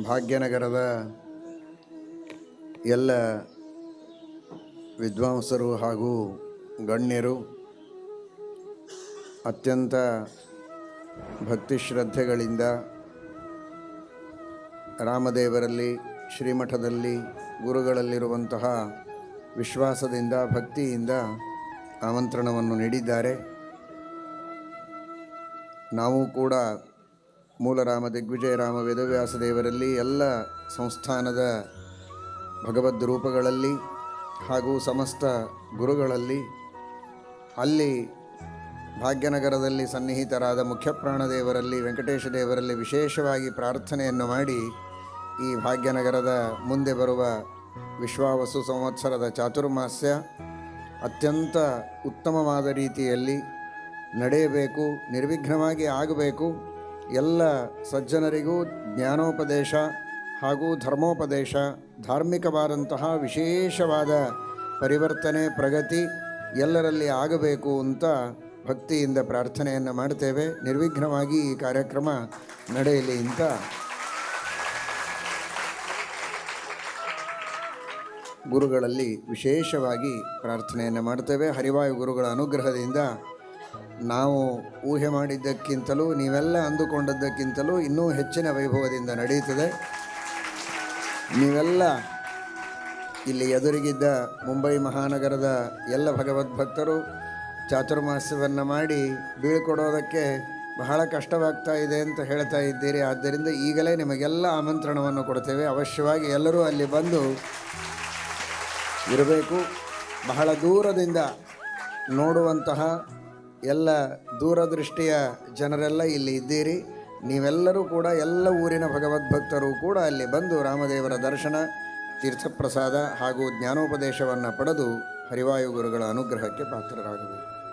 ಭಾಗ್ಯನಗರದ ಎಲ್ಲ ವಿದ್ವಾಂಸರು ಹಾಗೂ ಗಣ್ಯರು ಅತ್ಯಂತ ಭಕ್ತಿ ಶ್ರದ್ಧೆಗಳಿಂದ ರಾಮದೇವರಲ್ಲಿ, ಶ್ರೀಮಠದಲ್ಲಿ, ಗುರುಗಳಲ್ಲಿರುವಂತಹ ವಿಶ್ವಾಸದಿಂದ, ಭಕ್ತಿಯಿಂದ ಆಮಂತ್ರಣವನ್ನು ನೀಡಿದ್ದಾರೆ. ನಾವು ಕೂಡ ಮೂಲರಾಮ ದಿಗ್ವಿಜಯರಾಮ ವೇದವ್ಯಾಸ ದೇವರಲ್ಲಿ, ಎಲ್ಲ ಸಂಸ್ಥಾನದ ಭಗವದ್ ರೂಪಗಳಲ್ಲಿ ಹಾಗೂ ಸಮಸ್ತ ಗುರುಗಳಲ್ಲಿ, ಅಲ್ಲಿ ಭಾಗ್ಯನಗರದಲ್ಲಿ ಸನ್ನಿಹಿತರಾದ ಮುಖ್ಯಪ್ರಾಣದೇವರಲ್ಲಿ, ವೆಂಕಟೇಶ ದೇವರಲ್ಲಿ ವಿಶೇಷವಾಗಿ ಪ್ರಾರ್ಥನೆಯನ್ನು ಮಾಡಿ ಈ ಭಾಗ್ಯನಗರದ ಮುಂದೆ ಬರುವ ವಿಶ್ವಾವಸು ಸಂವತ್ಸರದ ಚಾತುರ್ಮಾಸ್ಯ ಅತ್ಯಂತ ಉತ್ತಮವಾದ ರೀತಿಯಲ್ಲಿ ನಡೆಯಬೇಕು, ನಿರ್ವಿಘ್ನವಾಗಿ ಆಗಬೇಕು. ಎಲ್ಲ ಸಜ್ಜನರಿಗೂ ಜ್ಞಾನೋಪದೇಶ ಹಾಗೂ ಧರ್ಮೋಪದೇಶ, ಧಾರ್ಮಿಕವಾದಂತಹ ವಿಶೇಷವಾದ ಪರಿವರ್ತನೆ, ಪ್ರಗತಿ ಎಲ್ಲರಲ್ಲಿ ಆಗಬೇಕು ಅಂತ ಭಕ್ತಿಯಿಂದ ಪ್ರಾರ್ಥನೆಯನ್ನು ಮಾಡ್ತೇವೆ. ನಿರ್ವಿಘ್ನವಾಗಿ ಈ ಕಾರ್ಯಕ್ರಮ ನಡೆಯಲಿ ಅಂತ ಗುರುಗಳಲ್ಲಿ ವಿಶೇಷವಾಗಿ ಪ್ರಾರ್ಥನೆಯನ್ನು ಮಾಡ್ತೇವೆ. ಹರಿವಾಯು ಗುರುಗಳ ಅನುಗ್ರಹದಿಂದ ನಾವು ಊಹೆ ಮಾಡಿದ್ದಕ್ಕಿಂತಲೂ, ನೀವೆಲ್ಲ ಅಂದುಕೊಂಡದ್ದಕ್ಕಿಂತಲೂ ಇನ್ನೂ ಹೆಚ್ಚಿನ ವೈಭವದಿಂದ ನಡೆಯುತ್ತದೆ. ನೀವೆಲ್ಲ ಇಲ್ಲಿ ಎದುರಿಗಿದ್ದ ಮುಂಬೈ ಮಹಾನಗರದ ಎಲ್ಲ ಭಗವದ್ಭಕ್ತರು ಚಾತುರ್ಮಾಸ್ಯವನ್ನು ಮಾಡಿ ಬೀಳ್ಕೊಡೋದಕ್ಕೆ ಬಹಳ ಕಷ್ಟವಾಗ್ತಾ ಇದೆ ಅಂತ ಹೇಳ್ತಾ ಇದ್ದೀರಿ. ಆದ್ದರಿಂದ ಈಗಲೇ ನಿಮಗೆಲ್ಲ ಆಮಂತ್ರಣವನ್ನು ಕೊಡ್ತೇವೆ. ಅವಶ್ಯವಾಗಿ ಎಲ್ಲರೂ ಅಲ್ಲಿ ಬಂದು ಇರಬೇಕು. ಬಹಳ ದೂರದಿಂದ ನೋಡುವಂತಹ ಎಲ್ಲ ದೂರದೃಷ್ಟಿಯ ಜನರೆಲ್ಲ ಇಲ್ಲಿ ಇದ್ದೀರಿ. ನೀವೆಲ್ಲರೂ ಕೂಡ, ಎಲ್ಲ ಊರಿನ ಭಗವದ್ಭಕ್ತರು ಕೂಡ ಅಲ್ಲಿ ಬಂದು ರಾಮದೇವರ ದರ್ಶನ, ತೀರ್ಥಪ್ರಸಾದ ಹಾಗೂ ಜ್ಞಾನೋಪದೇಶವನ್ನು ಪಡೆದು ಹರಿವಾಯು ಗುರುಗಳ ಅನುಗ್ರಹಕ್ಕೆ ಪಾತ್ರರಾಗಬೇಕು.